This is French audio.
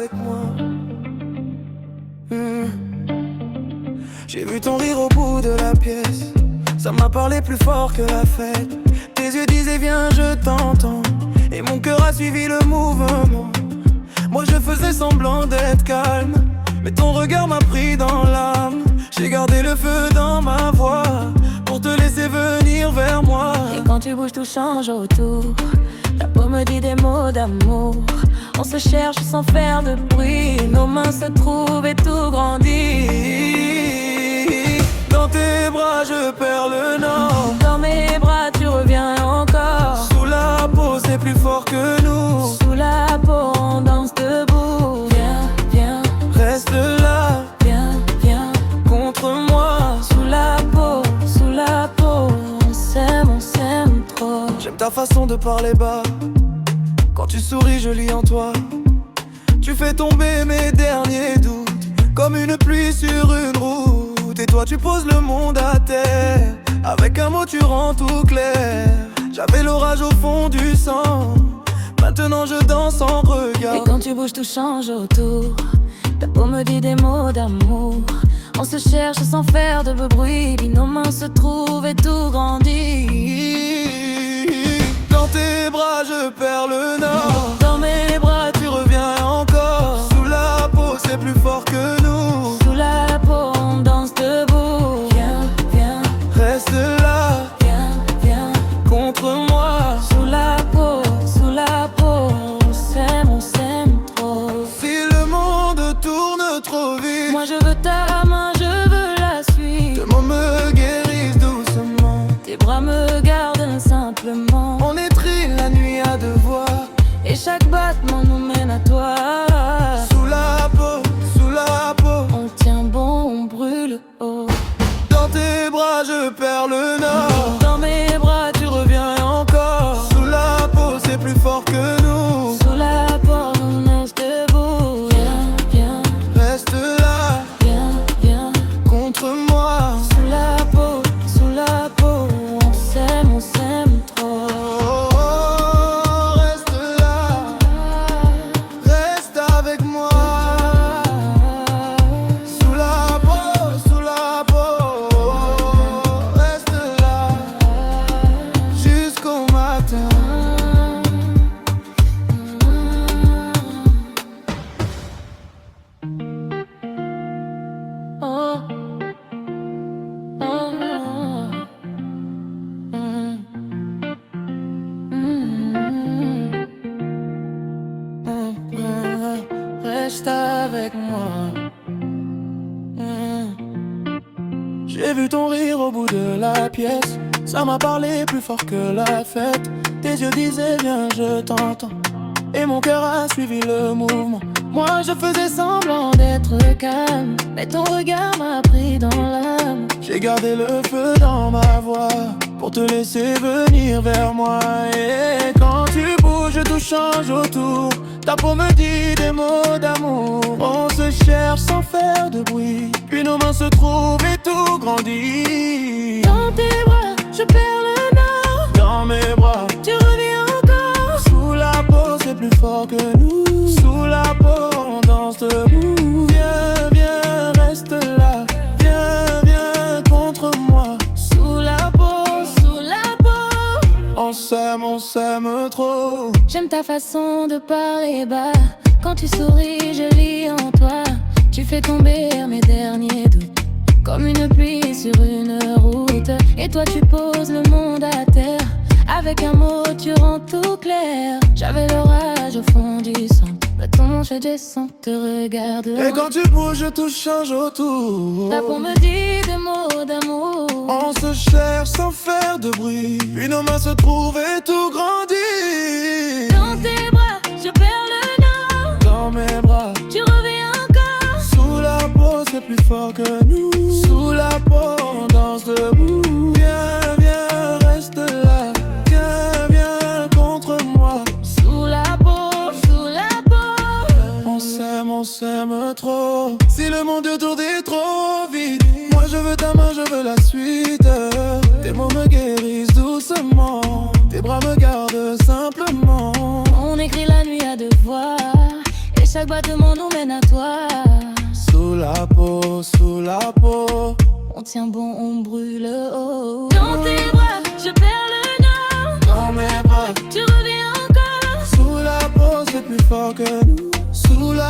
avec moi. J'ai vu ton rire au bout de la pièce. Ça m'a parlé plus fort que la fête. Tes yeux disaient viens je t'entends. Et mon cœur a suivi le mouvement. Moi je faisais semblant d'être calme, mais ton regard m'a pris dans l'âme. J'ai gardé le feu dans ma voix pour te laisser venir vers moi. Et quand tu bouges tout change autour. Ta peau me dit des mots d'amour. On se cherche sans faire de bruit. Nos mains se trouvent et tout grandit. Dans tes bras je perds le nord. Dans mes bras tu reviens encore. Sous la peau c'est plus fort que nous. Sous la peau on danse debout. Viens, viens, reste là. Viens, viens, contre moi. Sous la peau, on s'aime trop. J'aime ta façon de parler bas. Quand tu souris je lis en toi. Tu fais tomber mes derniers doutes, comme une pluie sur une route. Et toi tu poses le monde à terre. Avec un mot tu rends tout clair. J'avais l'orage au fond du sang. Maintenant je danse en regard. Et quand tu bouges tout change autour. Ta peau me dit des mots d'amour. On se cherche sans faire de bruit. Puis nos mains se trouvent et tout grandit. Dans tes bras je perds le nord. Dans mes bras tu reviens encore. Sous la peau c'est plus fort que nous. Sous la peau on danse debout. Viens, viens, reste là. Viens, viens, contre moi. Sous la peau, on s'aime trop. Si le monde tourne trop vite, moi je veux ta main, je veux la suite. Tes mots me guérissent doucement. Tes bras me gardent simplement. On étreint la nuit à deux voix. Et chaque battement nous mène à toi. Sous la peau, on tient bon, on brûle haut. Dans tes bras je perds le nord. Dans mes bras tu reviens encore. Sous la peau c'est plus fort que nous. Sous la peau on reste debout. Viens, viens, reste là. Viens, viens, contre moi. Sous la peau, on s'aime trop. Reste là. Reste avec moi. Sous la peau, reste là. Jusqu'au matin. Oh, oh, reste avec moi. J'ai vu ton rire au bout de la pièce. Ça m'a parlé plus fort que la fête. Tes yeux disaient viens je t'entends. Et mon cœur a suivi le mouvement. Moi je faisais semblant d'être calme, mais ton regard m'a pris dans l'âme. J'ai gardé le feu dans ma voix pour te laisser venir vers moi. Et quand tu bouges tout change autour. Ta peau me dit des mots d'amour. On se cherche sans faire de bruit. Puis nos mains se trouvent et tout grandit. Dans tes bras je perds le nord. Dans mes bras tu reviens encore. Sous la peau c'est plus fort que nous. Sous la peau on danse debout. Viens, viens, reste là. Viens, viens contre moi. Sous la peau, on s'aime trop. J'aime ta façon de parler bas. Quand tu souris je lis en toi. Tu fais tomber mes derniers doutes, comme une pluie sur une route. Et toi tu poses le monde à terre. Avec un mot tu rends tout clair. J'avais l'orage au fond du sang. Maintenant je descends, te regarde. Et quand tu bouges tout change autour. Ta peau me dit des mots d'amour. On se cherche sans faire de bruit. Puis nos mains se trouvent et tout grandit. Dans tes bras je perds le nord. Dans mes bras tu reviens encore. Sous la peau c'est plus fort que nous. Sous la peau on danse debout. Viens, viens, reste là. Viens, viens contre moi. Sous la peau, on s'aime trop. Si le monde autour est trop vite, moi je veux ta main, je veux la suite. Tes mots me guérissent doucement. Tes bras me gardent simplement. On écrit la nuit à deux voix. Et Chaque battement nous mène à toi. Sous la peau, sous la peau. On tient bon, on brûle haut. Dans tes bras, je perds le nord. Dans mes bras, tu reviens encore. sous la peau, c'est plus fort que nous. Sous la